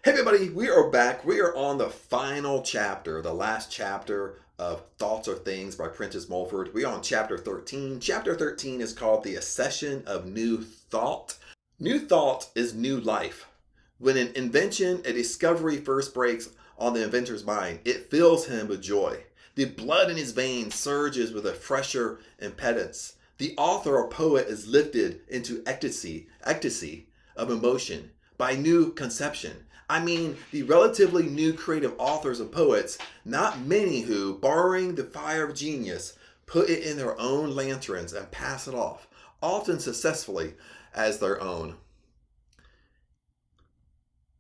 Hey everybody, we are back. We are on the final chapter, the last chapter of Thoughts or Things by Prentice Mulford. We are on chapter 13. Chapter 13 is called The Accession of New Thought. New thought is new life. When an invention, a discovery first breaks on the inventor's mind, it fills him with joy. The blood in his veins surges with a fresher impedance. The author or poet is lifted into ecstasy of emotion by new conception. I mean, the relatively new creative authors and poets, not many who, borrowing the fire of genius, put it in their own lanterns and pass it off, often successfully, as their own.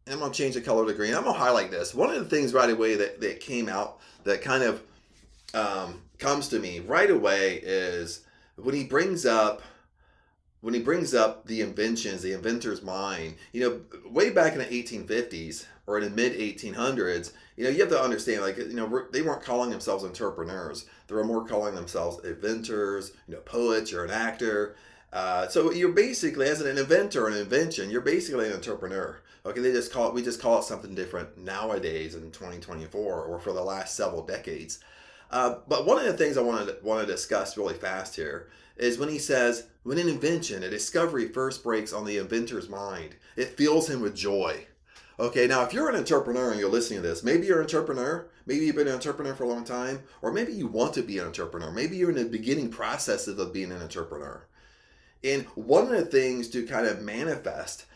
And I'm going to change the color to green. I'm going to highlight this. One of the things right away that came out that kind of comes to me right away is when he brings up the inventions, the inventor's mind. Way back in the 1850s or in the mid 1800s, you have to understand, they weren't calling themselves entrepreneurs. They were more calling themselves inventors, poets, you're an actor. So you're basically, as an inventor or an invention, you're basically an entrepreneur. Okay, we just call it something different nowadays in 2024 or for the last several decades. But one of the things I want to discuss really fast here is when he says, when an invention, a discovery first breaks on the inventor's mind, it fills him with joy. Okay, now if you're an entrepreneur and you're listening to this, maybe you're an entrepreneur, maybe you've been an entrepreneur for a long time, or maybe you want to be an entrepreneur. Maybe you're in the beginning processes of being an entrepreneur. And one of the things to kind of manifest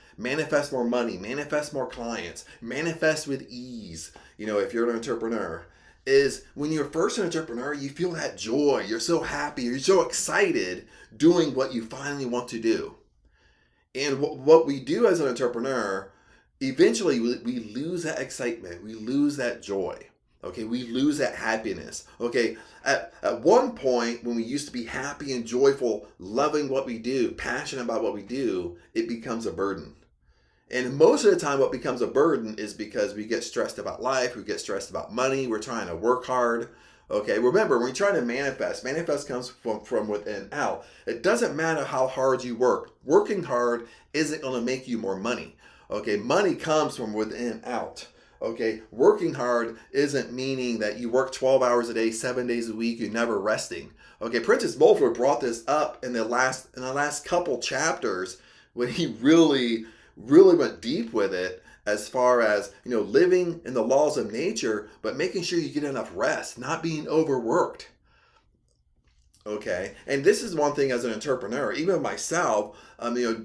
more money, manifest more clients, manifest with ease, if you're an entrepreneur, is when you're first an entrepreneur, you feel that joy. You're so happy. You're so excited doing what you finally want to do. And what we do as an entrepreneur, eventually we lose that excitement. We lose that joy. Okay, we lose that happiness. Okay, at one point when we used to be happy and joyful, loving what we do, passionate about what we do, it becomes a burden. And most of the time what becomes a burden is because we get stressed about life, we get stressed about money, we're trying to work hard. Okay, remember, when you're trying to manifest comes from within out. It doesn't matter how hard you work. Working hard isn't going to make you more money. Okay, money comes from within out. Okay, working hard isn't meaning that you work 12 hours a day, 7 days a week, you're never resting. Okay, Prentice Mulford brought this up in the last couple chapters when he really went deep with it, as far as living in the laws of nature, but making sure you get enough rest, not being overworked. Okay, and this is one thing as an entrepreneur, even myself,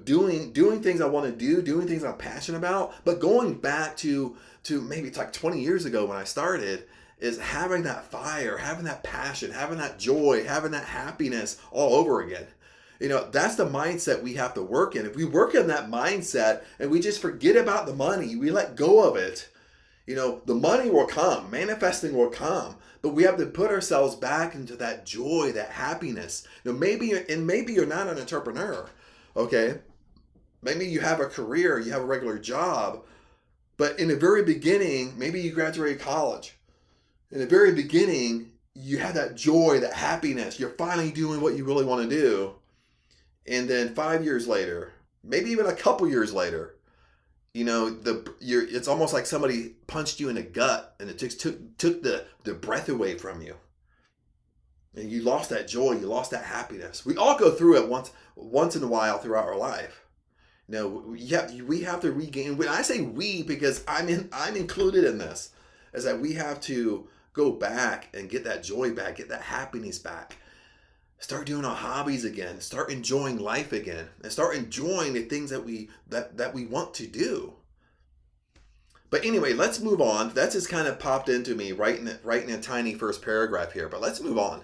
doing things I want to do, doing things I'm passionate about, but going back to maybe it's like 20 years ago when I started, is having that fire, having that passion, having that joy, having that happiness all over again. That's the mindset we have to work in. If we work in that mindset and we just forget about the money, we let go of it, the money will come, manifesting will come, but we have to put ourselves back into that joy, that happiness. Maybe you're not an entrepreneur, okay? Maybe you have a career, you have a regular job, but in the very beginning, maybe you graduated college. In the very beginning, you have that joy, that happiness. You're finally doing what you really want to do. And then 5 years later, maybe even a couple years later, it's almost like somebody punched you in the gut and it took the breath away from you. And you lost that joy, you lost that happiness. We all go through it once in a while throughout our life. We have to regain. When I say we, because I'm included in this, is that we have to go back and get that joy back, get that happiness back. Start doing our hobbies again. Start enjoying life again, and start enjoying the things that we want to do. But anyway, let's move on. That just kind of popped into me right in a tiny first paragraph here. But let's move on.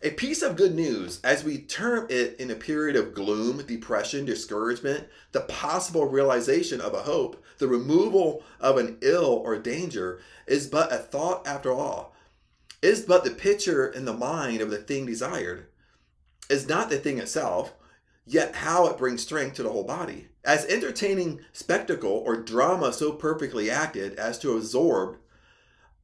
A piece of good news, as we term it in a period of gloom, depression, discouragement, the possible realization of a hope, the removal of an ill or danger, is but a thought after all. Is but the picture in the mind of the thing desired, is not the thing itself, yet how it brings strength to the whole body. As entertaining spectacle or drama so perfectly acted as to absorb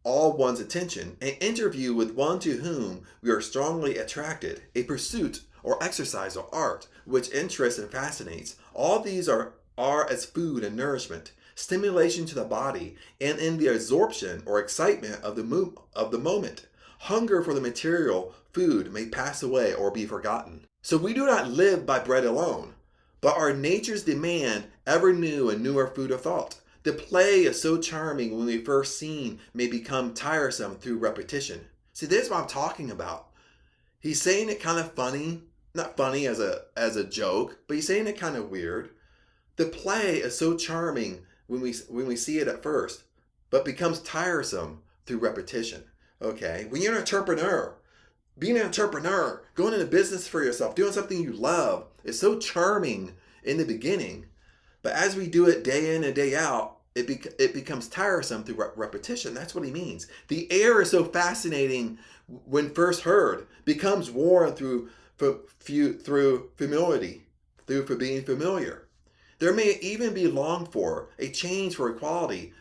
all one's attention, an interview with one to whom we are strongly attracted, a pursuit or exercise or art which interests and fascinates, all these are as food and nourishment. stimulation to the body, and in the absorption or excitement of the moment. Hunger for the material food may pass away or be forgotten. So we do not live by bread alone, but our natures demand ever new and newer food of thought. The play is so charming when we first seen may become tiresome through repetition. See, this is what I'm talking about. He's saying it kind of funny, not funny as a joke, but he's saying it kind of weird. The play is so charming when we see it at first, but becomes tiresome through repetition. Okay, when you're an entrepreneur, being an entrepreneur, going into business for yourself, doing something you love, is so charming in the beginning, but as we do it day in and day out, it becomes tiresome through repetition. That's what he means. The air is so fascinating when first heard, becomes worn through familiarity, for being familiar. There may even be longed for a change for equality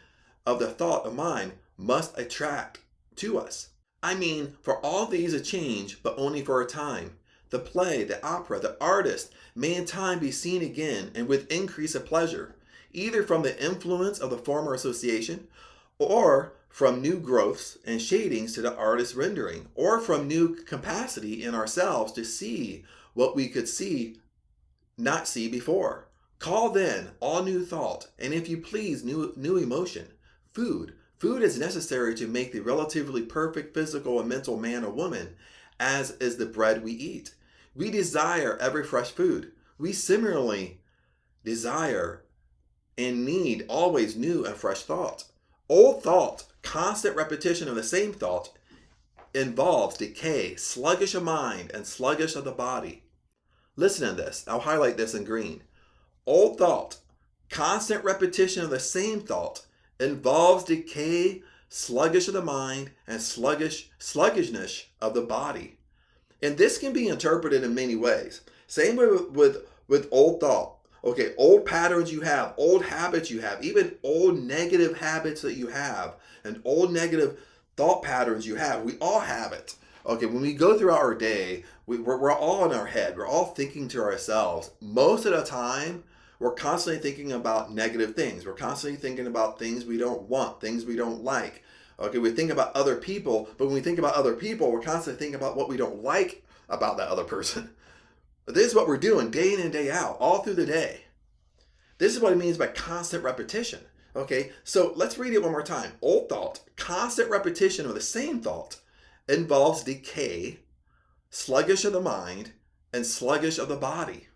of the thought of mind must attract to us. I mean, for all these a change, but only for a time. The play, the opera, the artist may in time be seen again and with increase of pleasure, either from the influence of the former association, or from new growths and shadings to the artist's rendering, or from new capacity in ourselves to see what we could not see before. Call then all new thought, and if you please, new emotion, food. Food is necessary to make the relatively perfect physical and mental man or woman, as is the bread we eat. We desire every fresh food. We similarly desire and need always new and fresh thought. Old thought, constant repetition of the same thought, involves decay, sluggish of mind, and sluggish of the body. Listen to this. I'll highlight this in green. Old thought, constant repetition of the same thought, involves decay, sluggish of the mind, and sluggishness of the body. And this can be interpreted in many ways. Same with old thought. Okay, old patterns you have, old habits you have, even old negative habits that you have, and old negative thought patterns you have. We all have it. Okay, when we go throughout our day, we're all in our head. We're all thinking to ourselves. Most of the time, we're constantly thinking about negative things. We're constantly thinking about things we don't want, things we don't like. Okay, we think about other people, but when we think about other people, we're constantly thinking about what we don't like about that other person. But this is what we're doing day in and day out, all through the day. This is what it means by constant repetition. Okay, so let's read it one more time. Old thought, constant repetition of the same thought, involves decay, sluggish of the mind, and sluggish of the body.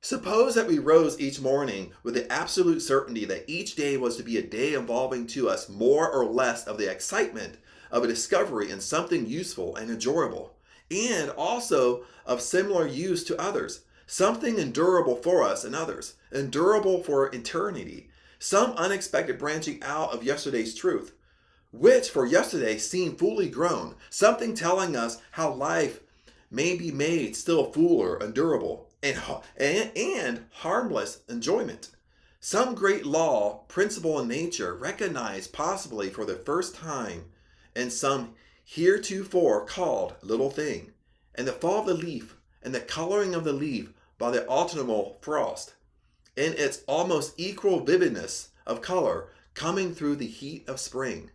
Suppose that we rose each morning with the absolute certainty that each day was to be a day involving to us more or less of the excitement of a discovery in something useful and enjoyable, and also of similar use to others, something endurable for us and others, endurable for eternity, some unexpected branching out of yesterday's truth, which for yesterday seemed fully grown, something telling us how life may be made still fuller and durable, and harmless enjoyment. Some great law, principle in nature, recognized possibly for the first time in some heretofore called little thing, and the fall of the leaf, and the coloring of the leaf by the autumnal frost, in its almost equal vividness of color coming through the heat of spring.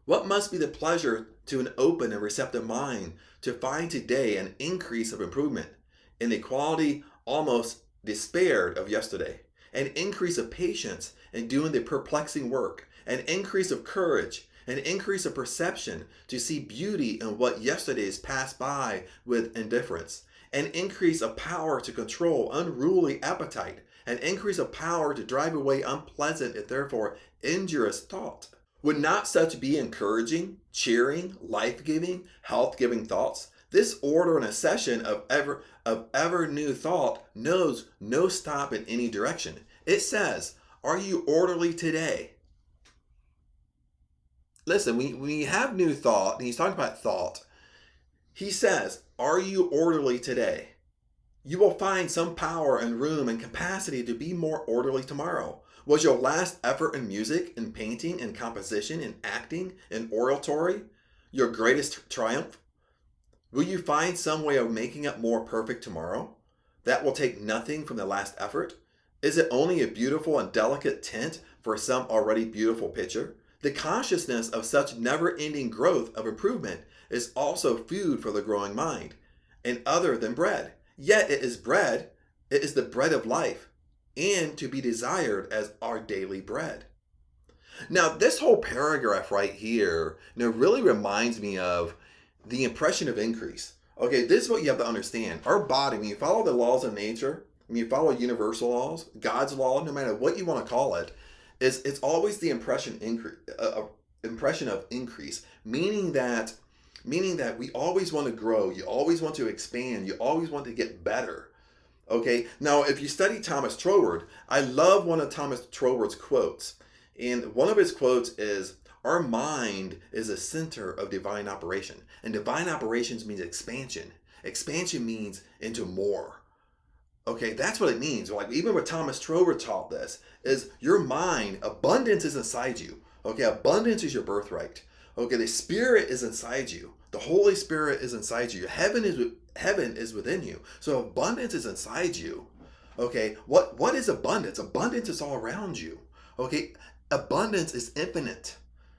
What must be the pleasure to an open and receptive mind to find today an increase of improvement in the quality almost despaired of yesterday, an increase of patience in doing the perplexing work, an increase of courage, an increase of perception to see beauty in what yesterday's passed by with indifference, an increase of power to control unruly appetite, an increase of power to drive away unpleasant and therefore injurious thought. Would not such be encouraging, cheering, life-giving, health-giving thoughts? This order and accession of ever new thought knows no stop in any direction. It says, are you orderly today? Listen, when you have new thought, and he's talking about thought, he says, are you orderly today? You will find some power and room and capacity to be more orderly tomorrow. Was your last effort in music, in painting, in composition, in acting, in oratory your greatest triumph? Will you find some way of making it more perfect tomorrow? that will take nothing from the last effort? Is it only a beautiful and delicate tint for some already beautiful picture? The consciousness of such never-ending growth of improvement is also food for the growing mind, and other than bread. Yet it is bread, it is the bread of life, and to be desired as our daily bread. Now, this whole paragraph right here, really reminds me of the impression of increase. Okay, this is what you have to understand. Our body, when you follow the laws of nature, when you follow universal laws, God's law, no matter what you want to call it, it's always the impression of increase, meaning that we always want to grow, you always want to expand, you always want to get better. Okay, now if you study Thomas Troward, I love one of Thomas Troward's quotes. And one of his quotes is, our mind is a center of divine operation. And divine operations means expansion. Expansion means into more. Okay, that's what it means. Like even what Thomas Troward taught this is your mind, abundance is inside you. Okay, abundance is your birthright. Okay, the Spirit is inside you. The Holy Spirit is inside you. Heaven is within you. So abundance is inside you. Okay, what is abundance? Abundance is all around you. Okay, abundance is infinite.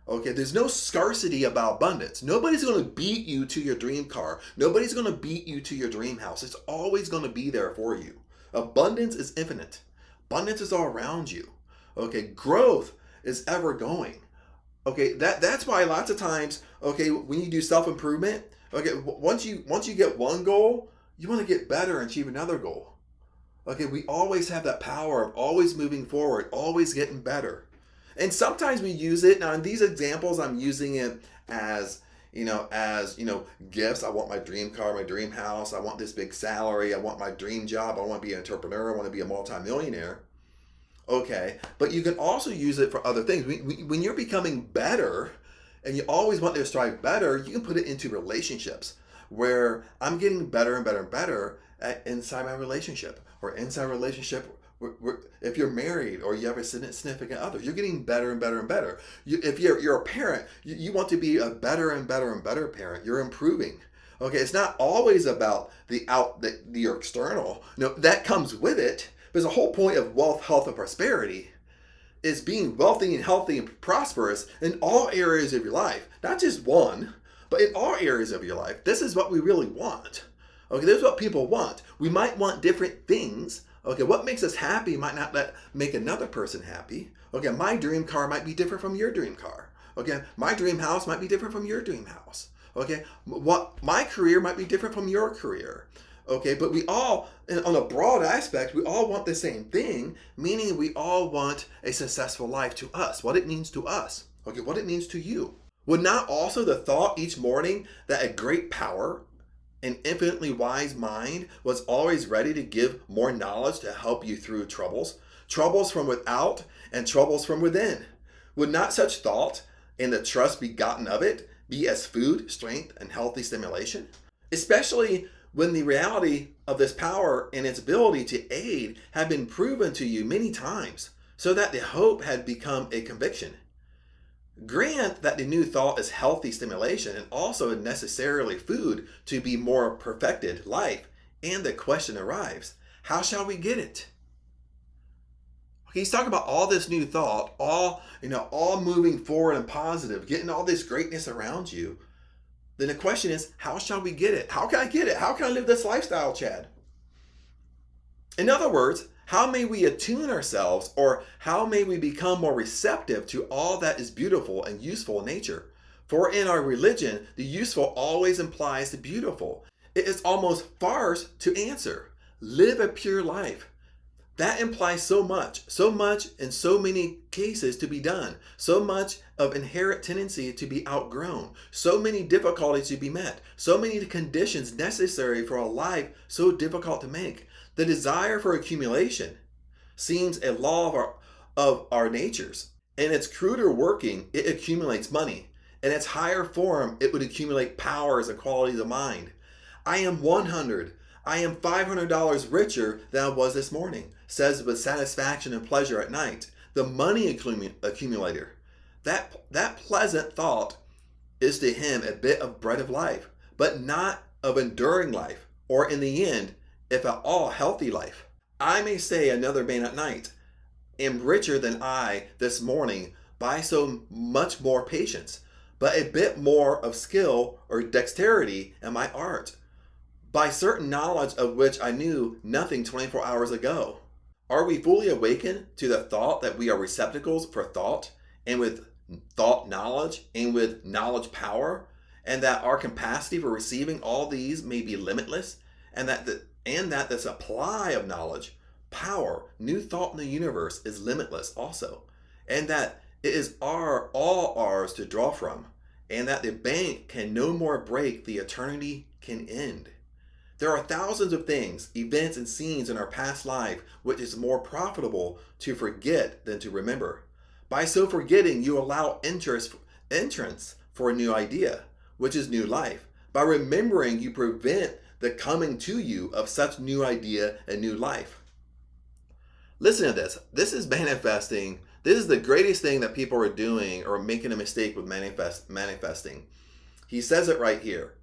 Okay, there's no scarcity about abundance. Nobody's going to beat you to your dream car. Nobody's going to beat you to your dream house. It's always going to be there for you. Abundance is infinite. Abundance is all around you. Okay, growth is ever going. Okay, that's why lots of times, okay, when you do self-improvement, okay, once you get one goal, you want to get better and achieve another goal. Okay, we always have that power of always moving forward, always getting better. And sometimes we use it. Now in these examples, I'm using it as gifts. I want my dream car, my dream house. I want this big salary. I want my dream job. I want to be an entrepreneur. I want to be a multimillionaire. Okay, but you can also use it for other things. When you're becoming better and you always want to strive better, you can put it into relationships where I'm getting better and better and better inside my relationship, or inside a relationship. If you're married or you have a significant other, you're getting better and better and better. If you're a parent, you want to be a better and better and better parent. You're improving. Okay, it's not always about the external. No, that comes with it. Because the whole point of wealth, health, and prosperity is being wealthy and healthy and prosperous in all areas of your life. Not just one, but in all areas of your life. This is what we really want. Okay, this is what people want. We might want different things. Okay, what makes us happy might not make another person happy. Okay, my dream car might be different from your dream car. Okay, my dream house might be different from your dream house. Okay, what my career might be different from your career. Okay, but we all, on a broad aspect, we all want the same thing, meaning we all want a successful life to us, what it means to us, okay, what it means to you. Would not also the thought each morning that a great power, an infinitely wise mind, was always ready to give more knowledge to help you through troubles from without and troubles from within? Would not such thought and the trust begotten of it be as food, strength, and healthy stimulation? Especially when the reality of this power and its ability to aid had been proven to you many times, so that the hope had become a conviction. Grant that the new thought is healthy stimulation and also necessarily food to be more perfected life, and the question arrives, how shall we get it? Okay, he's talking about all this new thought, all moving forward and positive, getting all this greatness around you. Then the question is, how shall we get it? How can I get it? How can I live this lifestyle, Chad? In other words, how may we attune ourselves, or how may we become more receptive to all that is beautiful and useful in nature? For in our religion, the useful always implies the beautiful. It is almost farce to answer. Live a pure life. That implies so much in so many cases to be done, so much of inherent tendency to be outgrown, so many difficulties to be met, so many conditions necessary for a life so difficult to make. The desire for accumulation seems a law of our natures. In its cruder working, it accumulates money. In its higher form, it would accumulate powers and qualities of mind. I am $500 richer than I was this morning, says with satisfaction and pleasure at night the money accumulator. That pleasant thought is to him a bit of bread of life, but not of enduring life, or in the end, if at all healthy life. I may say another man at night, am richer than I this morning by so much more patience, but a bit more of skill or dexterity in my art, by certain knowledge of which I knew nothing 24 hours ago. Are we fully awakened to the thought that we are receptacles for thought, and with thought knowledge, and with knowledge power, and that our capacity for receiving all these may be limitless, and that the supply of knowledge, power, new thought in the universe is limitless also, and that it is all ours to draw from, and that the bank can no more break, the eternity can end. There are thousands of things, events, and scenes in our past life which is more profitable to forget than to remember. By so forgetting, you allow entrance for a new idea, which is new life. By remembering, you prevent the coming to you of such new idea and new life. Listen to this. This is manifesting. This is the greatest thing that people are doing or making a mistake with manifesting. He says it right here.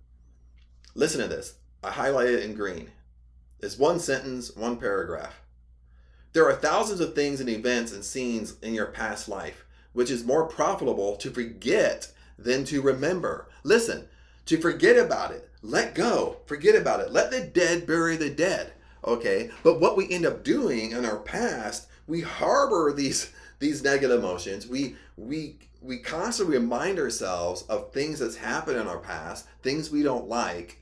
Listen to this. I highlighted it in green. It's one sentence, one paragraph. There are thousands of things and events and scenes in your past life, which is more profitable to forget than to remember. Listen, to forget about it. Let go. Forget about it. Let the dead bury the dead. Okay? But what we end up doing in our past, we harbor these negative emotions. We constantly remind ourselves of things that's happened in our past, things we don't like,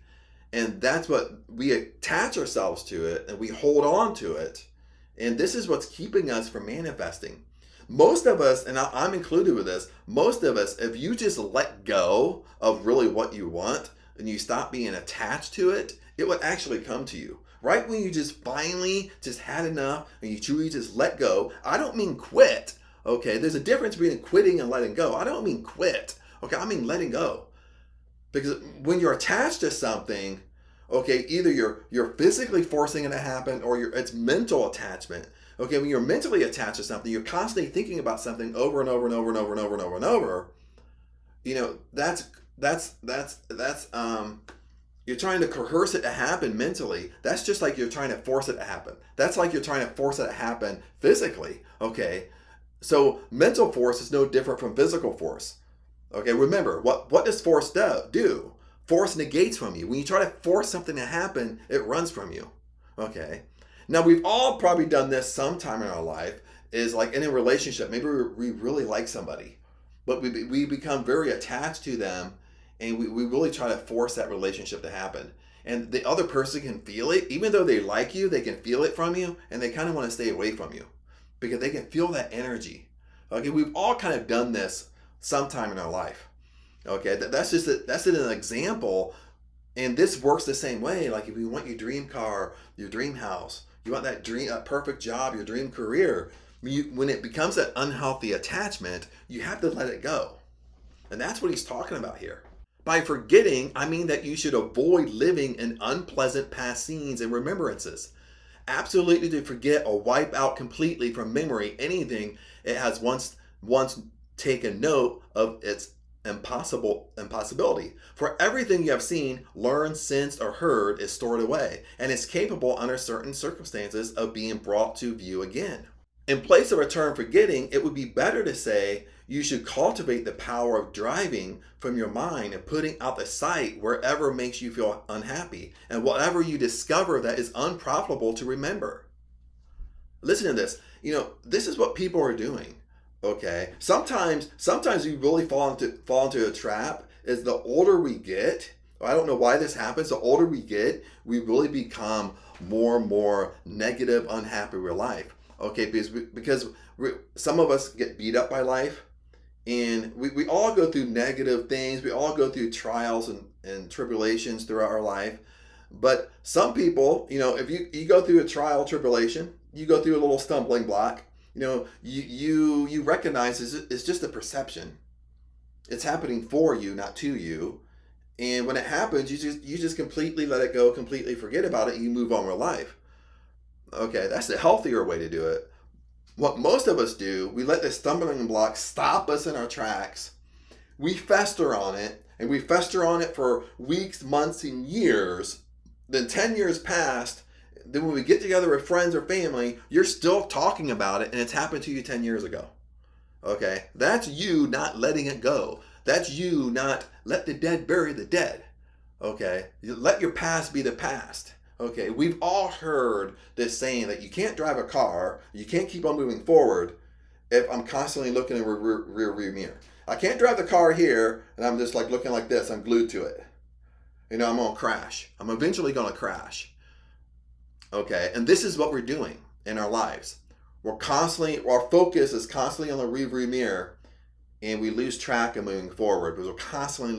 and that's what we attach ourselves to it, and we hold on to it. And this is what's keeping us from manifesting. Most of us, and I'm included with this, most of us, if you just let go of really what you want and you stop being attached to it, it would actually come to you. Right when you just finally just had enough and you truly just let go. I don't mean quit, okay? There's a difference between quitting and letting go. I don't mean quit, okay? I mean letting go. Because when you're attached to something, okay, either you're physically forcing it to happen or it's mental attachment. Okay, when you're mentally attached to something, you're constantly thinking about something over and over and over and over and over and over and over. You know, that's you're trying to coerce it to happen mentally. That's just like you're trying to force it to happen. That's like you're trying to force it to happen physically. Okay, so mental force is no different from physical force. Okay, remember, what does force do? Force negates from you. When you try to force something to happen, it runs from you. Okay, now we've all probably done this sometime in our life, is like in a relationship. Maybe we really like somebody, but we become very attached to them, and we really try to force that relationship to happen. And the other person can feel it. Even though they like you, they can feel it from you, and they kind of want to stay away from you because they can feel that energy. Okay, we've all kind of done this sometime in our life. Okay, that's an example, and this works the same way. Like if you want your dream car, your dream house, you want that perfect job, your dream career, when it becomes an unhealthy attachment, you have to let it go. And that's what he's talking about here. By forgetting, I mean that you should avoid living in unpleasant past scenes and remembrances. Absolutely to forget or wipe out completely from memory anything it has once taken note of its impossibility. For everything you have seen, learned, sensed, or heard is stored away, and is capable under certain circumstances of being brought to view again. In place of a term forgetting, it would be better to say you should cultivate the power of driving from your mind and putting out the sight wherever makes you feel unhappy and whatever you discover that is unprofitable to remember. Listen to this. You know, this is what people are doing. Okay. Sometimes we really fall into a trap. Is the older we get, I don't know why this happens. The older we get, we really become more and more negative, unhappy with life. Okay, because some of us get beat up by life, and we all go through negative things. We all go through trials and tribulations throughout our life. But some people, you know, if you go through a trial, tribulation, you go through a little stumbling block, you know, you recognize it's just a perception. It's happening for you, not to you. And when it happens, you just completely let it go, completely forget about it, and you move on with life. Okay, that's the healthier way to do it. What most of us do, we let the stumbling block stop us in our tracks. We fester on it, and we fester on it for weeks, months, and years. Then 10 years passed, Then when we get together with friends or family, you're still talking about it and it's happened to you 10 years ago. Okay? That's you not letting it go. That's you not let the dead bury the dead. Okay? You let your past be the past. Okay? We've all heard this saying that you can't drive a car, you can't keep on moving forward if I'm constantly looking in the rear mirror. I can't drive the car here and I'm just like looking like this. I'm glued to it. I'm going to crash. I'm eventually going to crash. Okay? And this is what we're doing in our lives. Our focus is constantly on the rear mirror, and we lose track of moving forward because we're constantly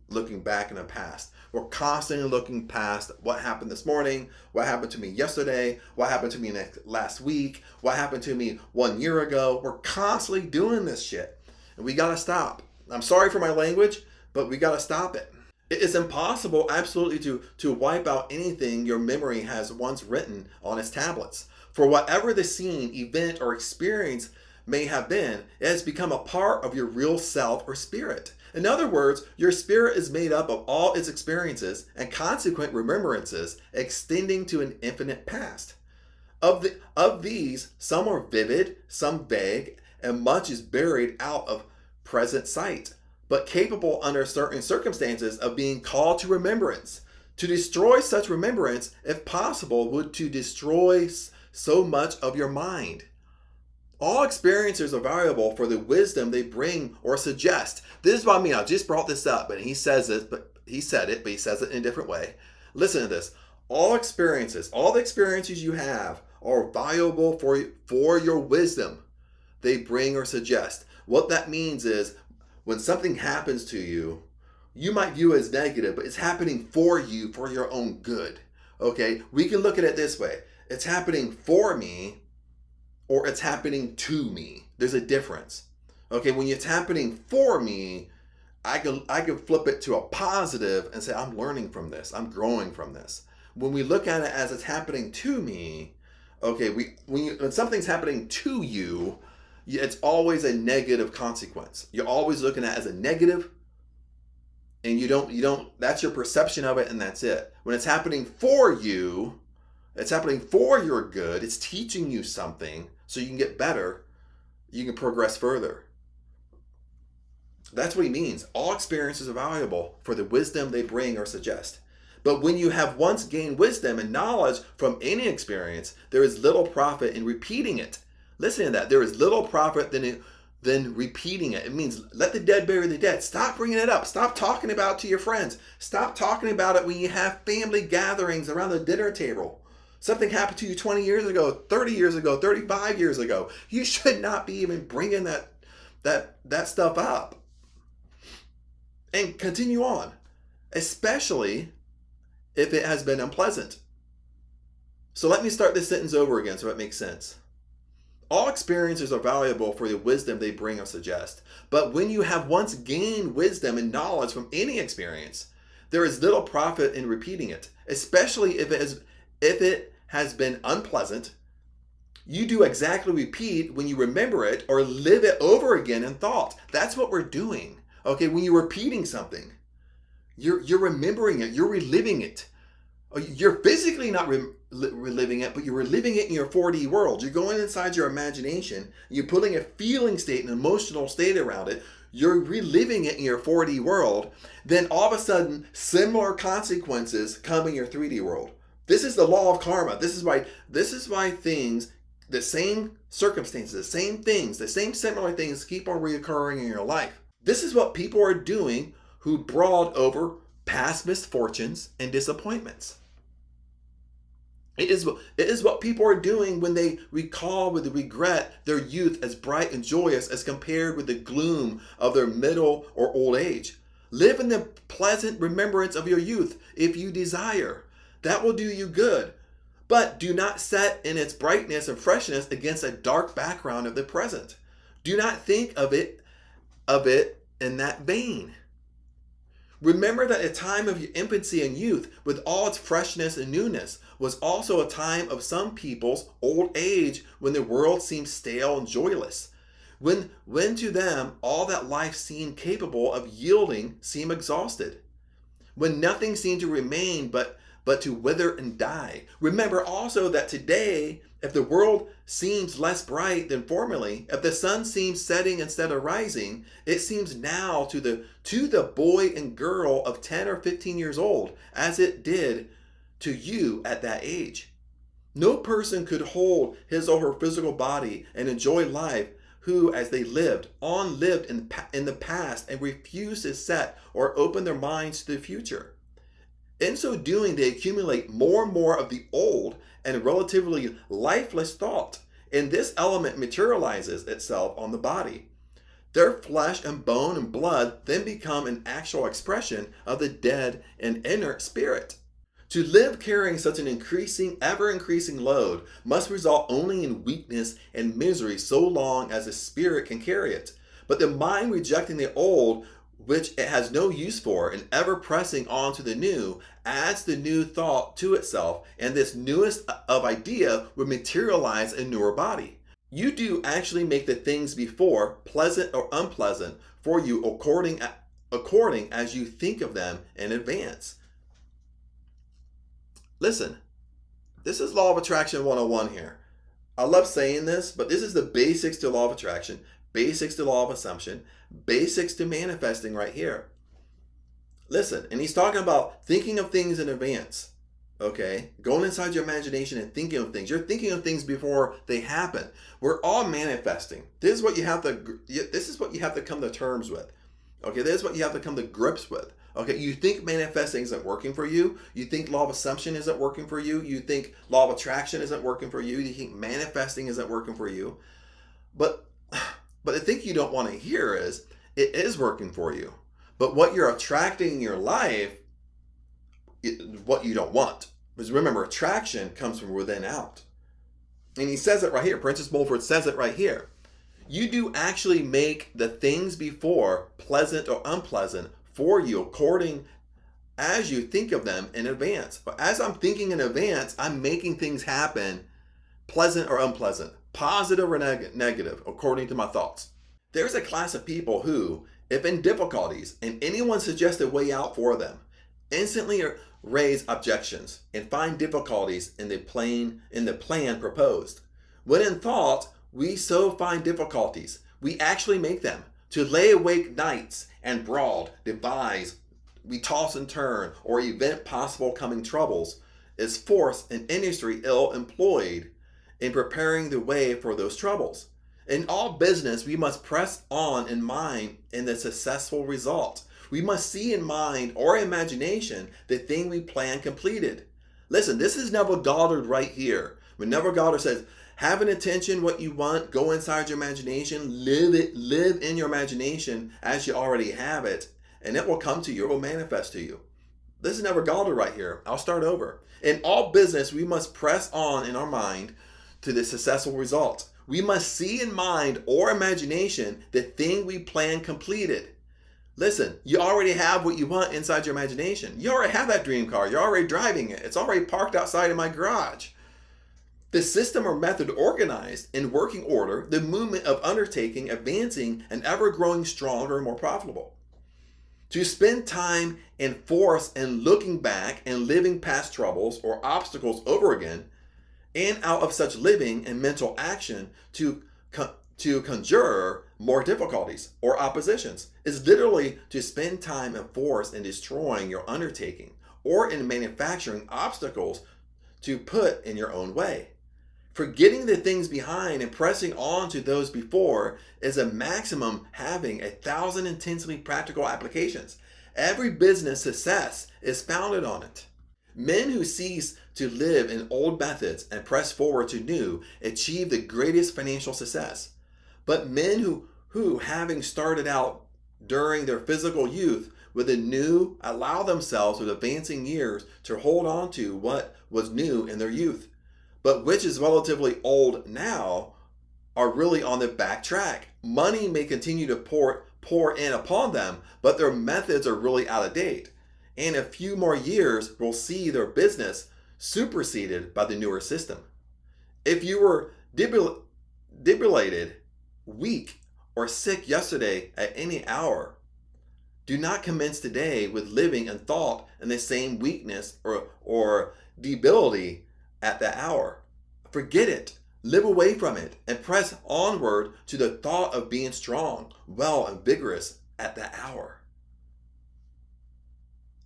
looking back in the past. We're constantly looking past what happened this morning, what happened to me yesterday, what happened to me last week, what happened to me 1 year ago. We're constantly doing this shit, and we gotta stop. I'm sorry for my language, but we gotta stop it. It is impossible, absolutely, to wipe out anything your memory has once written on its tablets. For whatever the scene, event, or experience may have been, it has become a part of your real self or spirit. In other words, your spirit is made up of all its experiences and consequent remembrances extending to an infinite past. Of these, some are vivid, some vague, and much is buried out of present sight, but capable under certain circumstances of being called to remembrance. To destroy such remembrance, if possible, would to destroy so much of your mind. All experiences are valuable for the wisdom they bring or suggest. This is what I mean. I just brought this up, and he says it, but he said it, but he says it in a different way. Listen to this. All the experiences you have are valuable for your wisdom they bring or suggest. What that means is when something happens to you, you might view it as negative, but it's happening for you, for your own good. Okay? We can look at it this way. It's happening for me, or it's happening to me. There's a difference. Okay, when it's happening for me, I can flip it to a positive and say, I'm learning from this. I'm growing from this. When we look at it as it's happening to me, okay, when something's happening to you, it's always a negative consequence. You're always looking at it as a negative, and you don't, that's your perception of it, and that's it. When it's happening for you, it's happening for your good. It's teaching you something so you can get better. You can progress further. That's what he means. All experiences are valuable for the wisdom they bring or suggest. But when you have once gained wisdom and knowledge from any experience, there is little profit in repeating it. Listen to that. There is little profit than repeating it. It means let the dead bury the dead. Stop bringing it up. Stop talking about it to your friends. Stop talking about it when you have family gatherings around the dinner table. Something happened to you 20 years ago, 30 years ago, 35 years ago. You should not be even bringing that stuff up. And continue on, especially if it has been unpleasant. So let me start this sentence over again so it makes sense. All experiences are valuable for the wisdom they bring or suggest. But when you have once gained wisdom and knowledge from any experience, there is little profit in repeating it, especially if it has been unpleasant. You do exactly repeat when you remember it or live it over again in thought. That's what we're doing. Okay, when you're repeating something, you're remembering it, you're reliving it. You're physically not reliving it, but you're reliving it in your 4D world. You're going inside your imagination, you're putting a feeling state, an emotional state around it. You're reliving it in your 4D world. Then all of a sudden, similar consequences come in your 3D world. This is the law of karma. This is why things, the same circumstances, the same things, the same similar things keep on reoccurring in your life. This is what people are doing who brood over past misfortunes and disappointments. It is what people are doing when they recall with regret their youth as bright and joyous as compared with the gloom of their middle or old age. Live in the pleasant remembrance of your youth if you desire. That will do you good. But do not set in its brightness and freshness against a dark background of the present. Do not think of it in that vein. Remember that a time of your infancy and youth, with all its freshness and newness, was also a time of some people's old age when the world seemed stale and joyless. When to them all that life seemed capable of yielding seemed exhausted. When nothing seemed to remain but but to wither and die. Remember also that today, if the world seems less bright than formerly, if the sun seems setting instead of rising, it seems now to the boy and girl of 10 or 15 years old, as it did to you at that age. No person could hold his or her physical body and enjoy life who, as they lived in the past and refused to set or open their minds to the future. In so doing, they accumulate more and more of the old and relatively lifeless thought, and this element materializes itself on the body. Their flesh and bone and blood then become an actual expression of the dead and inert spirit. To live carrying such an ever increasing load must result only in weakness and misery so long as the spirit can carry it. But the mind rejecting the old, which it has no use for, and ever pressing on to the new, adds the new thought to itself, and this newest of idea would materialize a newer body. You do actually make the things before, pleasant or unpleasant, for you according as you think of them in advance. Listen, this is Law of Attraction 101 here. I love saying this, but this is the basics to Law of Attraction, basics to Law of Assumption, basics to manifesting right here. Listen, and he's talking about thinking of things in advance, okay? Going inside your imagination and thinking of things. You're thinking of things before they happen. We're all manifesting. This is what you have to come to terms with. Okay, this is what you have to come to grips with. Okay, you think manifesting isn't working for you. You think law of assumption isn't working for you. You think law of attraction isn't working for you. You think manifesting isn't working for you. But the thing you don't want to hear is it is working for you. But what you're attracting in your life is what you don't want. Because remember, attraction comes from within out. And he says it right here. Prentice Mulford says it right here. You do actually make the things before pleasant or unpleasant for you according as you think of them in advance. But as I'm thinking in advance, I'm making things happen, pleasant or unpleasant, positive or negative, according to my thoughts. There's a class of people who, if in difficulties and anyone suggests a way out for them, instantly raise objections and find difficulties in the plan proposed. When in thought, we so find difficulties, we actually make them. To lay awake nights and broad devise, we toss and turn, or event possible coming troubles, is force and industry ill employed in preparing the way for those troubles. In all business, we must press on in mind in the successful result. We must see in mind or imagination the thing we plan completed. Listen, this is Neville Goddard right here. When Neville Goddard says, have an intention, what you want, go inside your imagination, live in your imagination as you already have it, and it will come to you, it will manifest to you. This is Neville Goddard right here. I'll start over. In all business, we must press on in our mind to the successful result. We must see in mind or imagination the thing we plan completed. Listen, you already have what you want inside your imagination. You already have that dream car. You're already driving it. It's already parked outside of my garage. The system or method organized in working order, the movement of undertaking, advancing, and ever growing stronger and more profitable. To spend time and force in looking back and living past troubles or obstacles over again, and out of such living and mental action to conjure more difficulties or oppositions is literally to spend time and force in destroying your undertaking or in manufacturing obstacles to put in your own way. Forgetting the things behind and pressing on to those before is a maximum having 1,000 intensely practical applications. Every business success is founded on it. Men who cease to live in old methods and press forward to new achieve the greatest financial success. But men who having started out during their physical youth with the new, allow themselves with advancing years to hold on to what was new in their youth, but which is relatively old now, are really on the back track. Money may continue to pour in upon them, but their methods are really out of date. And a few more years will see their business superseded by the newer system. If you were debilitated, weak, or sick yesterday at any hour, Do not commence today with living and thought in the same weakness or debility at the hour. Forget it. Live away from it and press onward to the thought of being strong, well, and vigorous at the hour.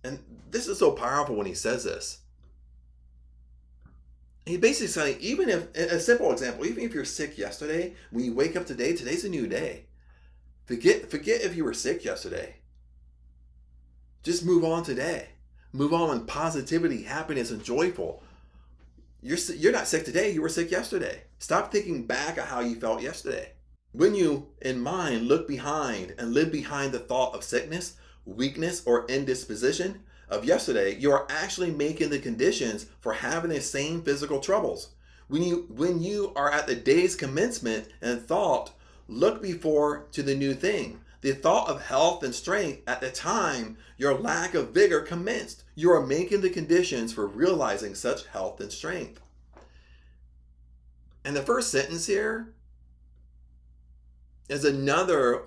And this is so powerful when he says this. He basically saying, even if, a simple example, even if you're sick yesterday, when you wake up today, today's a new day. Forget if you were sick yesterday. Just move on today. Move on with positivity, happiness, and joyful. You're not sick today, you were sick yesterday. Stop thinking back at how you felt yesterday. When you, in mind, look behind and live behind the thought of sickness, weakness, or indisposition of yesterday, you are actually making the conditions for having the same physical troubles. When you are at the day's commencement and thought, look before to the new thing. The thought of health and strength at the time your lack of vigor commenced. You are making the conditions for realizing such health and strength. And the first sentence here is another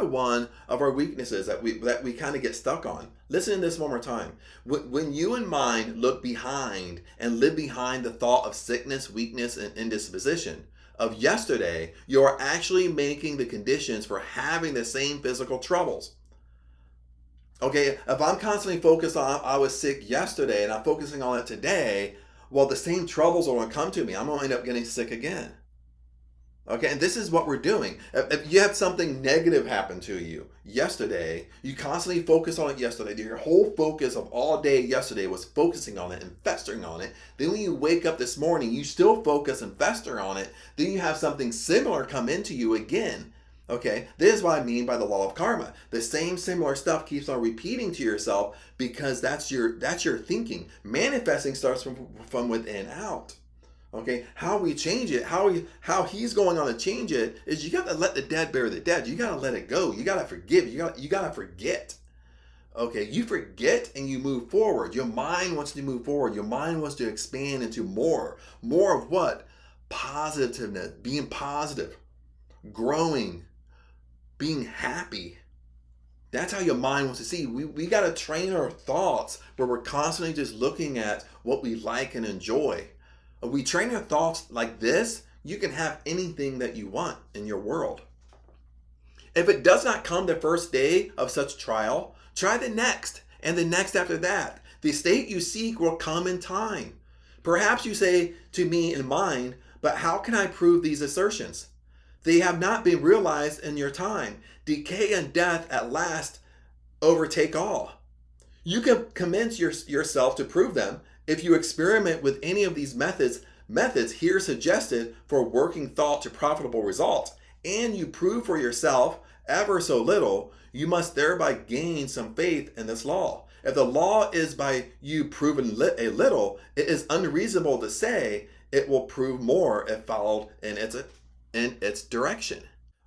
one of our weaknesses that we kind of get stuck on. Listen to this one more time. When you in mind look behind and live behind the thought of sickness, weakness, and indisposition of yesterday, you are actually making the conditions for having the same physical troubles. Okay, if I'm constantly focused on I was sick yesterday and I'm focusing on it today, well, the same troubles are going to come to me. I'm going to end up getting sick again. Okay, and this is what we're doing. If you have something negative happen to you yesterday, you constantly focus on it yesterday. Your whole focus of all day yesterday was focusing on it and festering on it. Then when you wake up this morning, you still focus and fester on it. Then you have something similar come into you again. Okay, this is what I mean by the law of karma. The same similar stuff keeps on repeating to yourself because that's your thinking. Manifesting starts from within out. Okay, how we change it, how he's going on to change it is you got to let the dead bury the dead. You got to let it go. You got to forgive. You got to forget. Okay, you forget and you move forward. Your mind wants to move forward. Your mind wants to expand into more of what? Positiveness, being positive, growing, being happy. That's how your mind wants to see. We got to train our thoughts where we're constantly just looking at what we like and enjoy. If we train our thoughts like this, you can have anything that you want in your world. If it does not come the first day of such trial, try the next and the next after that. The state you seek will come in time. Perhaps you say to me in mind, but how can I prove these assertions? They have not been realized in your time. Decay and death at last overtake all. You can commence yourself to prove them if you experiment with any of these methods here suggested for working thought to profitable results, and you prove for yourself ever so little, you must thereby gain some faith in this law. If the law is by you proven a little, it is unreasonable to say it will prove more if followed in its direction.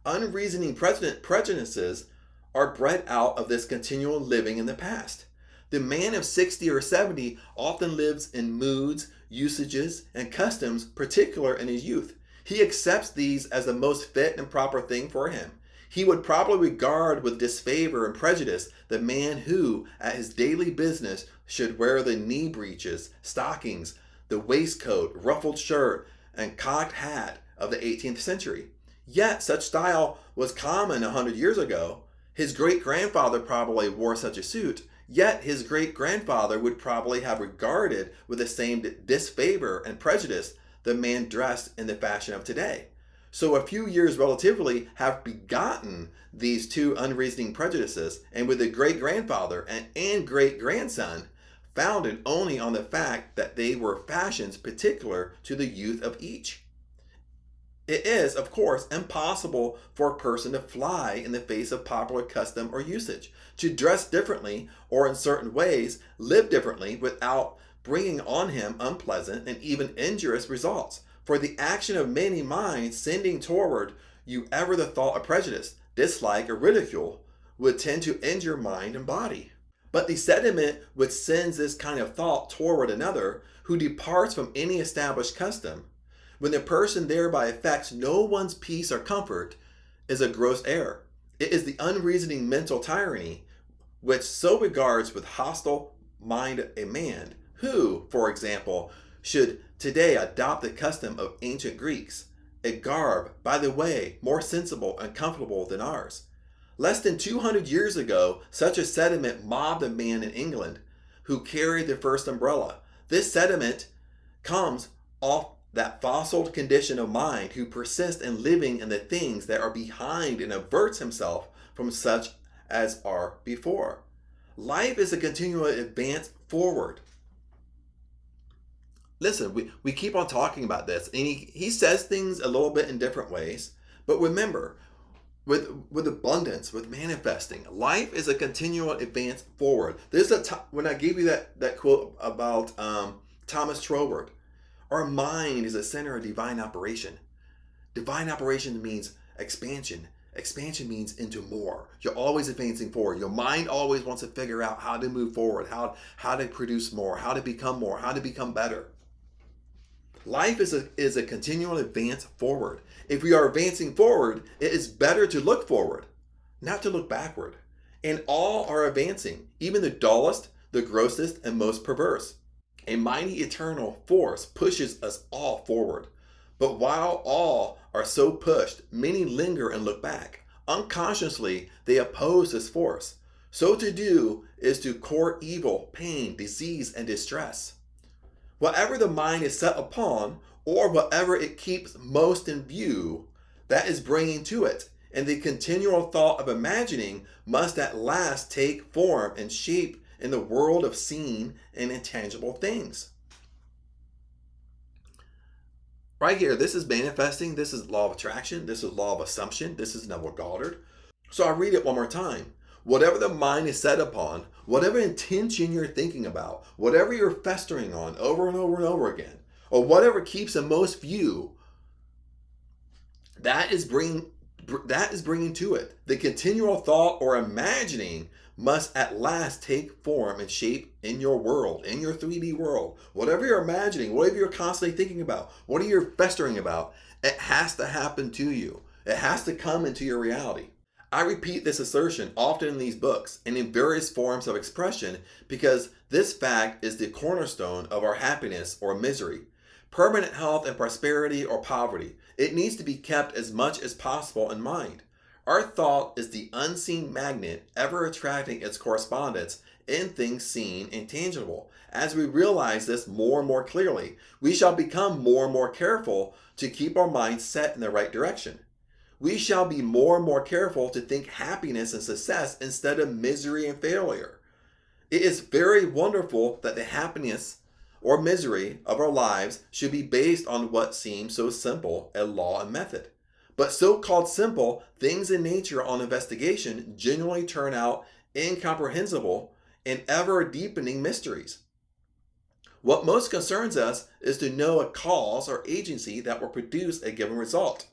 Unreasoning prejudices are bred out of this continual living in the past. The man of 60 or 70 often lives in moods, usages, and customs particular in his youth. He accepts these as the most fit and proper thing for him. He would probably regard with disfavor and prejudice the man who, at his daily business, should wear the knee breeches, stockings, the waistcoat, ruffled shirt, and cocked hat of the 18th century. Yet such style was common 100 years ago. His great-grandfather probably wore such a suit. Yet his great-grandfather would probably have regarded with the same disfavor and prejudice the man dressed in the fashion of today. So a few years relatively have begotten these two unreasoning prejudices, and with the great-grandfather and great-grandson founded only on the fact that they were fashions particular to the youth of each. It is, of course, impossible for a person to fly in the face of popular custom or usage, to dress differently or in certain ways live differently without bringing on him unpleasant and even injurious results. For the action of many minds sending toward you ever the thought of prejudice, dislike, or ridicule would tend to injure mind and body. But the sentiment which sends this kind of thought toward another who departs from any established custom, when the person thereby affects no one's peace or comfort, is a gross error. It is the unreasoning mental tyranny which so regards with hostile mind a man who, for example, should today adopt the custom of ancient Greeks, a garb, by the way, more sensible and comfortable than ours. Less than 200 years ago, such a sentiment mobbed a man in England who carried the first umbrella. This sentiment comes off that fossiled condition of mind who persists in living in the things that are behind and averts himself from such as are before. Life is a continual advance forward. Listen, we keep on talking about this, and he says things a little bit in different ways, but remember, with abundance, with manifesting, life is a continual advance forward. When I gave you that quote about Thomas Troward, our mind is a center of divine operation. Divine operation means expansion. Expansion means into more. You're always advancing forward. Your mind always wants to figure out how to move forward, how to produce more, how to become better. Life is a continual advance forward. If we are advancing forward, it is better to look forward, not to look backward. And all are advancing, even the dullest, the grossest, and most perverse. A mighty eternal force pushes us all forward. But while all are so pushed, many linger and look back. Unconsciously, they oppose this force. So to do is to court evil, pain, disease, and distress. Whatever the mind is set upon, or whatever it keeps most in view, that is bringing to it. And the continual thought of imagining must at last take form and shape in the world of seen and intangible things. Right here, this is manifesting, this is law of attraction, this is law of assumption, this is Neville Goddard. So I'll read it one more time. Whatever the mind is set upon, whatever intention you're thinking about, whatever you're festering on over and over and over again, or whatever keeps in most view, that is bringing to it. The continual thought or imagining must at last take form and shape in your world, in your 3D world. Whatever you're imagining, whatever you're constantly thinking about, what are you festering about, it has to happen to you. It has to come into your reality. I repeat this assertion often in these books and in various forms of expression because this fact is the cornerstone of our happiness or misery, permanent health and prosperity or poverty. It needs to be kept as much as possible in mind. Our thought is the unseen magnet ever attracting its correspondence in things seen and tangible. As we realize this more and more clearly, we shall become more and more careful to keep our minds set in the right direction. We shall be more and more careful to think happiness and success instead of misery and failure. It is very wonderful that the happiness or misery of our lives should be based on what seems so simple a law and method. But so-called simple things in nature on investigation generally turn out incomprehensible and ever-deepening mysteries. What most concerns us is to know a cause or agency that will produce a given result.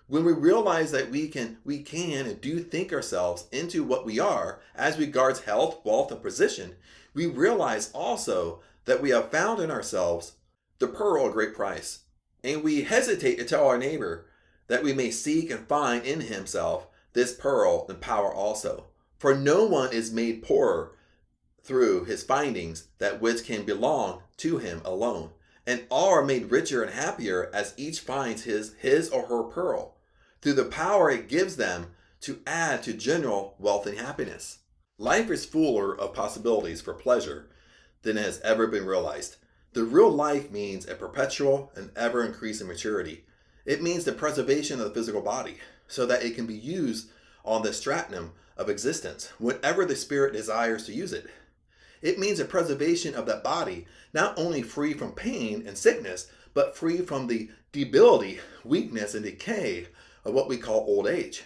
When we realize that we can and do think ourselves into what we are as regards health, wealth, and position, we realize also that we have found in ourselves the pearl of great price. And we hesitate to tell our neighbor that we may seek and find in himself this pearl and power also. For no one is made poorer through his findings that which can belong to him alone. And all are made richer and happier as each finds his or her pearl, through the power it gives them to add to general wealth and happiness. Life is fuller of possibilities for pleasure than has ever been realized. The real life means a perpetual and ever-increasing maturity. It means the preservation of the physical body so that it can be used on the stratum of existence whenever the spirit desires to use it. It means a preservation of that body, not only free from pain and sickness, but free from the debility, weakness, and decay of what we call old age,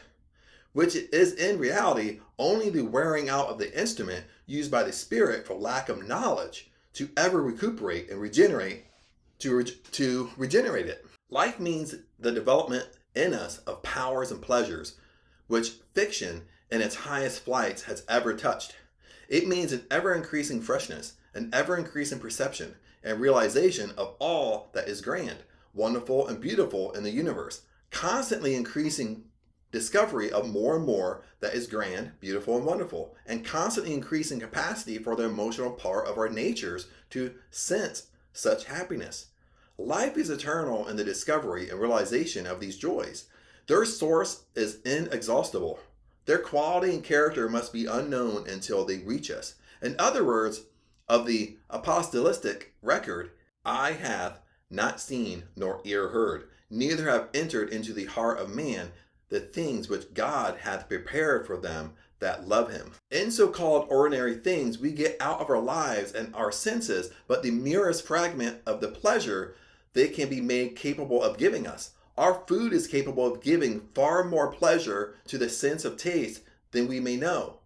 which is in reality only the wearing out of the instrument used by the spirit for lack of knowledge to ever recuperate and regenerate it. Life means the development in us of powers and pleasures which fiction in its highest flights has ever touched. It means an ever-increasing freshness, an ever-increasing perception and realization of all that is grand, wonderful, and beautiful in the universe, constantly increasing discovery of more and more that is grand, beautiful, and wonderful, and constantly increasing capacity for the emotional part of our natures to sense such happiness. Life is eternal in the discovery and realization of these joys. Their source is inexhaustible. Their quality and character must be unknown until they reach us. In other words, of the apostolic record, eye hath not seen nor ear heard, neither have entered into the heart of man the things which God hath prepared for them that love him. In so-called ordinary things we get out of our lives and our senses but the merest fragment of the pleasure they can be made capable of giving us. Our food is capable of giving far more pleasure to the sense of taste than we may know.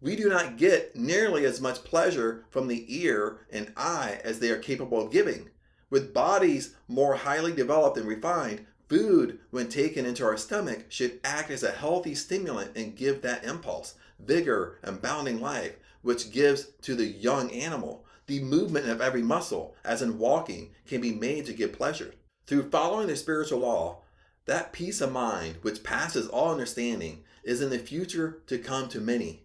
We do not get nearly as much pleasure from the ear and eye as they are capable of giving. With bodies more highly developed and refined, food, when taken into our stomach, should act as a healthy stimulant and give that impulse, vigor, and bounding life, which gives to the young animal. The movement of every muscle, as in walking, can be made to give pleasure. Through following the spiritual law, that peace of mind, which passes all understanding, is in the future to come to many.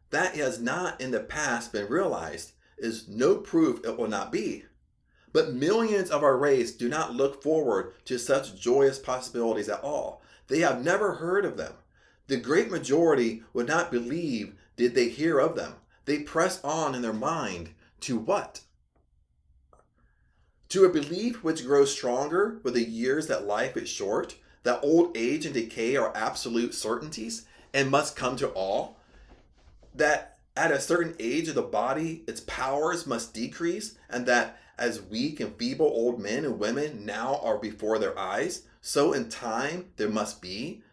That has not in the past been realized is no proof it will not be. But millions of our race do not look forward to such joyous possibilities at all. They have never heard of them. The great majority would not believe did they hear of them. They press on in their mind to what? To a belief which grows stronger with the years that life is short, that old age and decay are absolute certainties and must come to all, that at a certain age of the body its powers must decrease, and that as weak and feeble old men and women now are before their eyes, so in time there must be,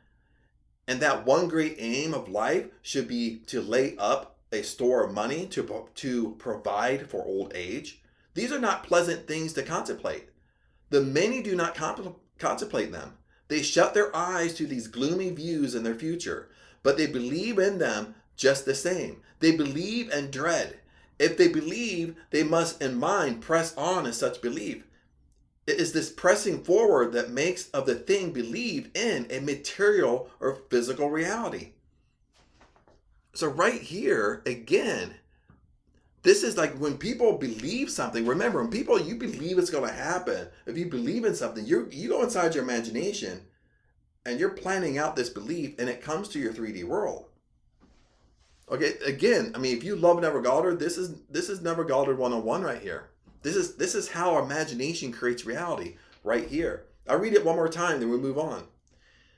and that one great aim of life should be to lay up a store of money to provide for old age. These are not pleasant things to contemplate. The many do not contemplate them. They shut their eyes to these gloomy views in their future, but they believe in them just the same. They believe and dread. If they believe, they must in mind press on in such belief. It is this pressing forward that makes of the thing believed in a material or physical reality. So right here, again, this is like when people believe something. Remember, when you believe it's going to happen, if you believe in something, you go inside your imagination and you're planning out this belief and it comes to your 3D world. Okay, again, I mean, if you love Neville Goddard, this is Neville Goddard 101 right here. This is how our imagination creates reality right here. I'll read it one more time, then we move on.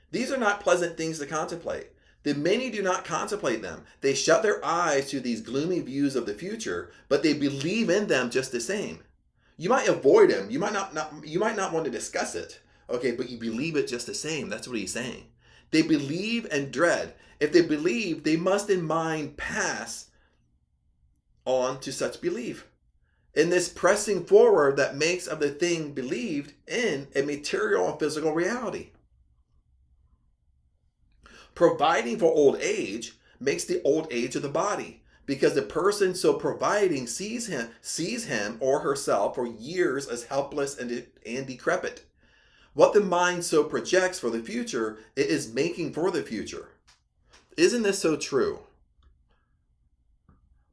These are not pleasant things to contemplate. The many do not contemplate them. They shut their eyes to these gloomy views of the future, but they believe in them just the same. You might avoid them. You might not want to discuss it. Okay, but you believe it just the same. That's what he's saying. They believe and dread. If they believe, they must in mind pass on to such belief. In this pressing forward that makes of the thing believed in a material and physical reality. Providing for old age makes the old age of the body, because the person so providing sees him or herself for years as helpless and decrepit. What the mind so projects for the future, it is making for the future. Isn't this so true?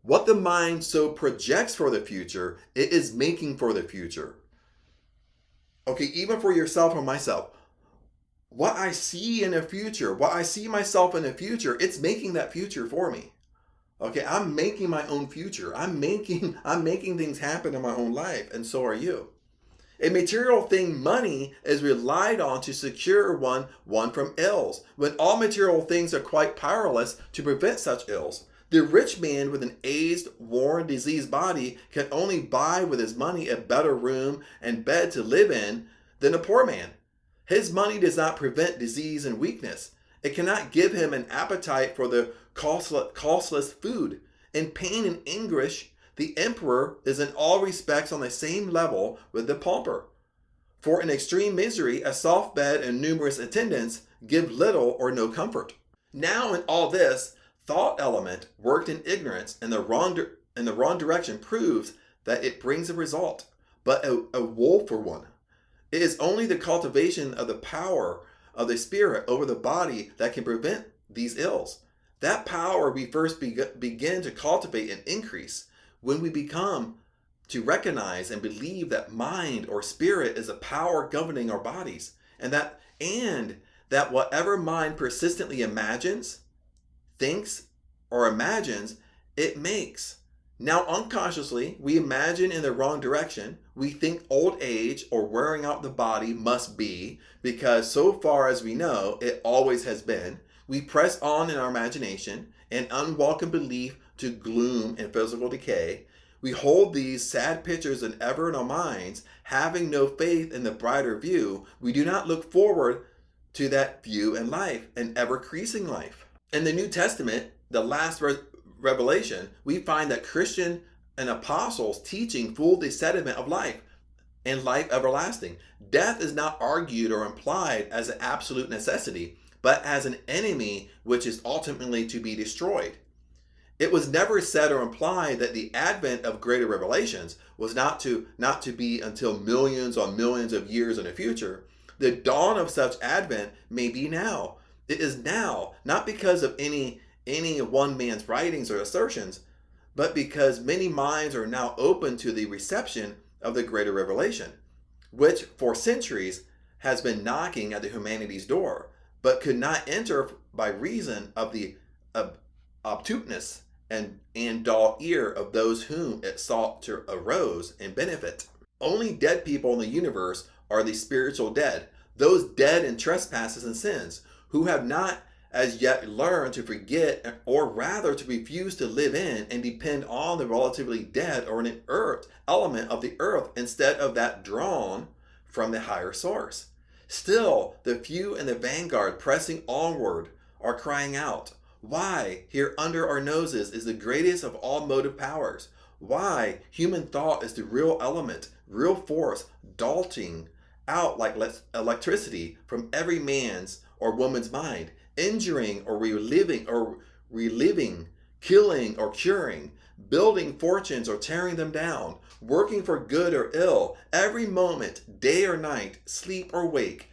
What the mind so projects for the future, it is making for the future. Okay, even for yourself or myself. What I see in the future, what I see myself in the future, it's making that future for me. Okay, I'm making my own future. I'm making things happen in my own life, and so are you. A material thing, money, is relied on to secure one from ills, when all material things are quite powerless to prevent such ills. The rich man with an aged, worn, diseased body can only buy with his money a better room and bed to live in than a poor man. His money does not prevent disease and weakness. It cannot give him an appetite for the costless food. In pain and anguish, the emperor is in all respects on the same level with the pauper. For in extreme misery, a soft bed and numerous attendants give little or no comfort. Now in all this, thought element worked in ignorance in the wrong direction proves that it brings a result, but a woeful one. It is only the cultivation of the power of the Spirit over the body that can prevent these ills. That power we first begin to cultivate and increase when we become to recognize and believe that mind or spirit is a power governing our bodies, and that whatever mind persistently imagines, thinks, or imagines, it makes. Now unconsciously, we imagine in the wrong direction. We think old age or wearing out the body must be, because so far as we know, it always has been. We press on in our imagination, an unwelcome belief to gloom and physical decay. We hold these sad pictures ever in our minds, having no faith in the brighter view. We do not look forward to that view in life, an ever-increasing life. In the New Testament, the last revelation, we find that Christian and apostles teaching fooled the sediment of life and life everlasting. Death is not argued or implied as an absolute necessity, but as an enemy which is ultimately to be destroyed. It was never said or implied that the advent of greater revelations was not to be until millions on millions of years in the future. The dawn of such advent may be now. It is now, not because of any one man's writings or assertions, but because many minds are now open to the reception of the greater revelation, which for centuries has been knocking at the humanity's door, but could not enter by reason of the obtuseness and dull ear of those whom it sought to arouse and benefit. Only dead people in the universe are the spiritual dead, those dead in trespasses and sins, who have not as yet learned to forget, or rather to refuse to live in and depend on the relatively dead or an earth element of the earth instead of that drawn from the higher source. Still, the few in the vanguard pressing onward are crying out, why, here under our noses is the greatest of all motive powers? Why, human thought is the real element, real force, darting out like electricity from every man's or woman's mind, injuring or reliving, killing or curing, building fortunes or tearing them down, working for good or ill, every moment, day or night, sleep or wake,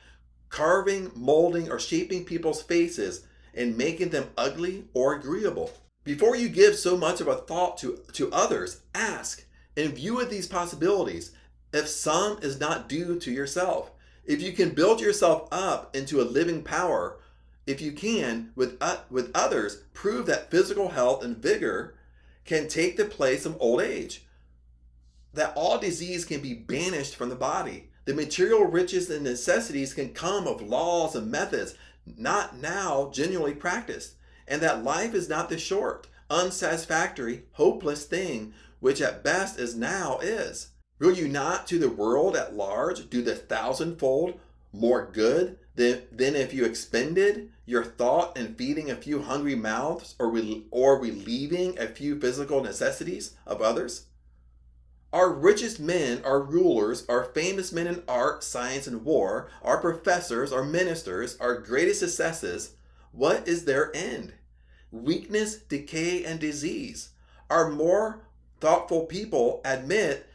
carving, molding, or shaping people's faces and making them ugly or agreeable. Before you give so much of a thought to others, ask, in view of these possibilities, if some is not due to yourself. If you can build yourself up into a living power, if you can, with others, prove that physical health and vigor can take the place of old age, that all disease can be banished from the body, the material riches and necessities can come of laws and methods not now genuinely practiced, and that life is not the short, unsatisfactory, hopeless thing which at best is now is. Will you not to the world at large do the thousandfold more good than if you expended your thought in feeding a few hungry mouths or relieving a few physical necessities of others? Our richest men, our rulers, our famous men in art, science, and war, our professors, our ministers, our greatest successes, what is their end? Weakness, decay, and disease. Our more thoughtful people admit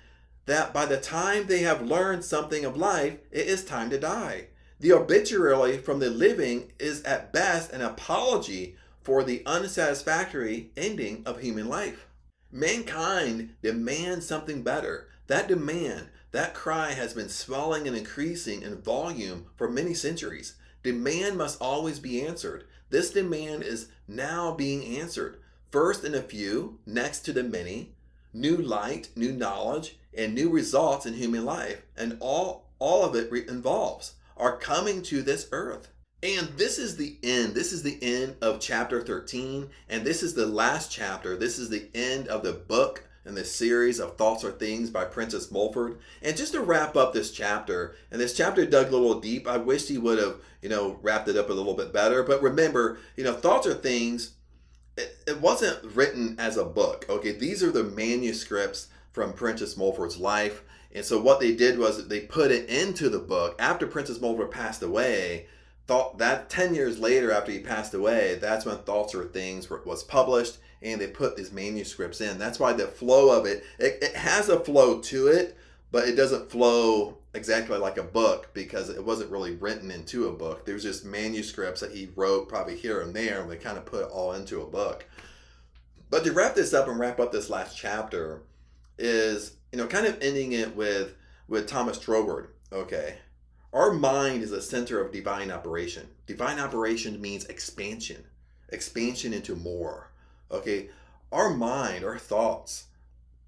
that by the time they have learned something of life, it is time to die. The obituary from the living is at best an apology for the unsatisfactory ending of human life. Mankind demands something better. That demand, that cry has been swelling and increasing in volume for many centuries. Demand must always be answered. This demand is now being answered. First in a few, next to the many. New light, new knowledge, and new results in human life, and all of it involves, are coming to this earth. And this is the end. This is the end of chapter 13. And this is the last chapter. This is the end of the book and the series of Thoughts Are Things by Prentice Mulford. And just to wrap up this chapter, and this chapter dug a little deep. I wish he would have, wrapped it up a little bit better. But remember, Thoughts Are Things, it wasn't written as a book. Okay, these are the manuscripts from Prentice Mulford's life. And so what they did was they put it into the book after Prentice Mulford passed away. Thought that 10 years later after he passed away, that's when Thoughts Are Things was published, and they put these manuscripts in. That's why the flow of it has a flow to it, but it doesn't flow exactly like a book because it wasn't really written into a book. There's just manuscripts that he wrote probably here and there, and they kind of put it all into a book. But to wrap this up and wrap up this last chapter is, kind of ending it with Thomas Troward. Okay. Our mind is a center of divine operation. Divine operation means expansion into more. Okay. Our mind, our thoughts,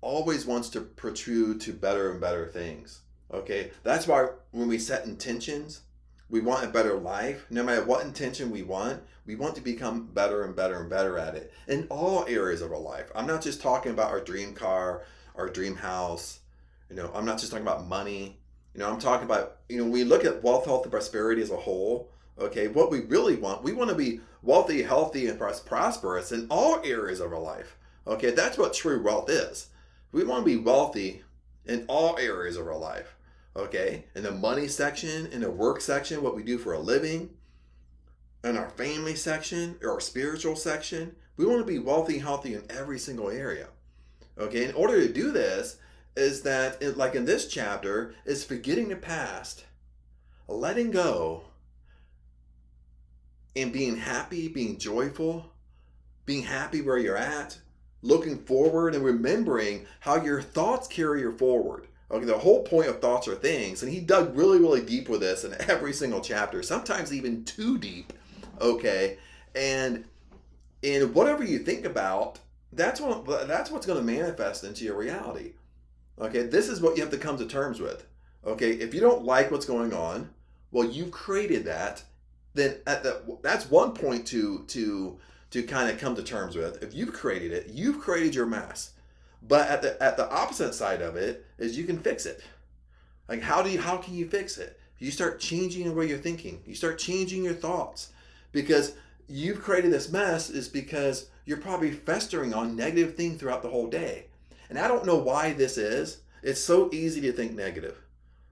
always wants to protrude to better and better things. Okay. That's why when we set intentions, we want a better life. No matter what intention we want to become better and better and better at it in all areas of our life. I'm not just talking about our dream car, our dream house. I'm not just talking about money. I'm talking about, we look at wealth, health, and prosperity as a whole. Okay, what we really want, we want to be wealthy, healthy, and prosperous in all areas of our life. Okay, that's what true wealth is. We want to be wealthy in all areas of our life. Okay, in the money section, in the work section, what we do for a living, in our family section, or our spiritual section, we want to be wealthy, healthy in every single area. Okay, in order to do this, is that, like in this chapter, is forgetting the past, letting go, and being happy, being joyful, being happy where you're at, looking forward, and remembering how your thoughts carry you forward. Okay, the whole point of thoughts are things, and he dug really, really deep with this in every single chapter, sometimes even too deep. Okay, and whatever you think about, that's what's going to manifest into your reality. Okay, this is what you have to come to terms with. Okay, if you don't like what's going on, well, you've created that. Then that's one point to kind of come to terms with. If you've created it, you've created your mess. But at the opposite side of it is you can fix it. Like how can you fix it? You start changing the way you're thinking. You start changing your thoughts, because you've created this mess is because you're probably festering on negative things throughout the whole day. And I don't know why this is. It's so easy to think negative.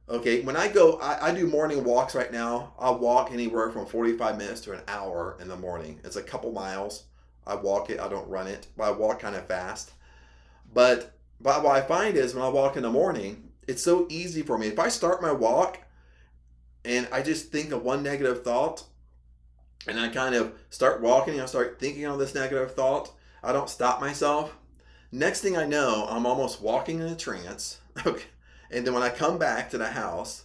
Okay, when I do morning walks right now. I walk anywhere from 45 minutes to an hour in the morning. It's a couple miles. I walk it. I don't run it, but I walk kind of fast. But what I find is when I walk in the morning, it's so easy for me. If I start my walk and I just think of one negative thought, and I kind of start walking, I start thinking on this negative thought, I don't stop myself. Next thing I know, I'm almost walking in a trance. Okay. And then when I come back to the house,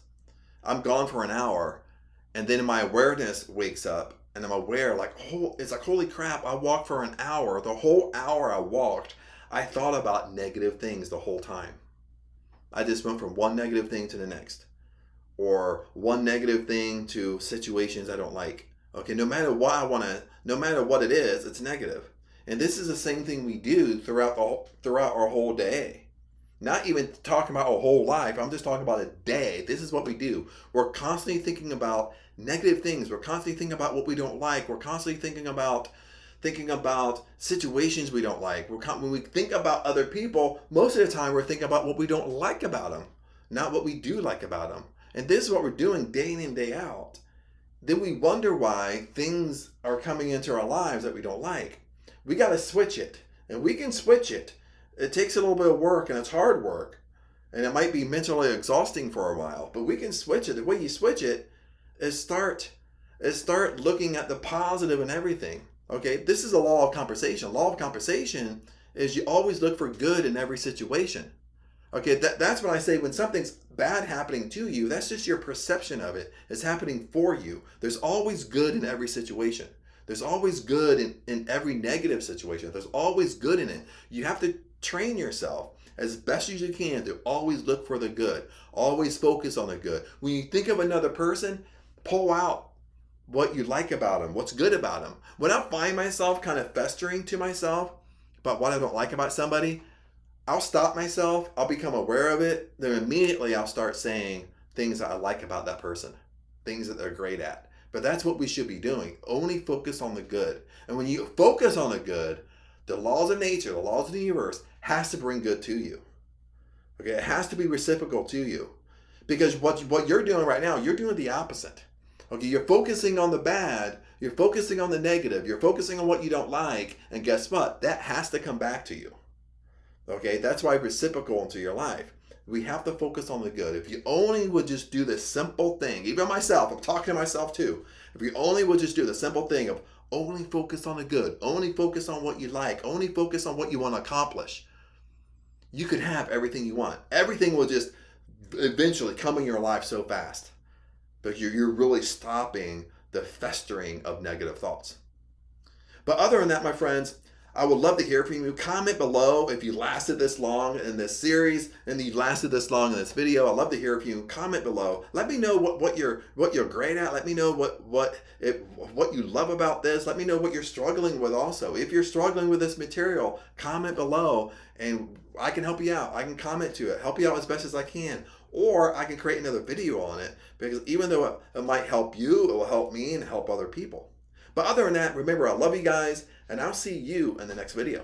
I'm gone for an hour. And then my awareness wakes up and I'm aware, it's like, holy crap, I walked for an hour. The whole hour I walked, I thought about negative things the whole time. I just went from one negative thing to the next, or one negative thing to situations I don't like. Okay, no matter what it is, it's negative. And this is the same thing we do throughout our whole day. Not even talking about a whole life. I'm just talking about a day. This is what we do. We're constantly thinking about negative things. We're constantly thinking about what we don't like. We're constantly thinking about situations we don't like. When we think about other people, most of the time we're thinking about what we don't like about them, not what we do like about them. And this is what we're doing day in and day out. Then we wonder why things are coming into our lives that we don't like. We got to switch it. And we can switch it. It takes a little bit of work, and it's hard work. And it might be mentally exhausting for a while. But we can switch it. The way you switch it is start looking at the positive in everything. Okay, this is a law of compensation. Law of compensation is you always look for good in every situation. Okay, that's what I say when something's bad happening to you, that's just your perception of it. It's happening for you. There's always good in every situation. There's always good in every negative situation. There's always good in it. You have to train yourself as best as you can to always look for the good. Always focus on the good. When you think of another person, pull out what you like about them, what's good about them. When I find myself kind of festering to myself about what I don't like about somebody, I'll stop myself, I'll become aware of it, then immediately I'll start saying things that I like about that person, things that they're great at. But that's what we should be doing. Only focus on the good. And when you focus on the good, the laws of nature, the laws of the universe has to bring good to you. Okay, it has to be reciprocal to you. Because what you're doing right now, you're doing the opposite. Okay, you're focusing on the bad, you're focusing on the negative, you're focusing on what you don't like, and guess what? That has to come back to you. Okay, that's why reciprocal into your life. We have to focus on the good. If you only would just do this simple thing, even myself, I'm talking to myself too. If you only would just do the simple thing of only focus on the good, only focus on what you like, only focus on what you want to accomplish, you could have everything you want. Everything will just eventually come in your life so fast. But you're really stopping the festering of negative thoughts. But other than that, my friends, I would love to hear from you. Comment below if you lasted this long in this series and you lasted this long in this video. I'd love to hear from you. Comment below. Let me know what you're great at. Let me know what you love about this. Let me know what you're struggling with also. If you're struggling with this material, comment below and I can help you out. I can comment to it, help you out as best as I can. Or I can create another video on it, because even though it might help you, it will help me and help other people. But other than that, remember, I love you guys, and I'll see you in the next video.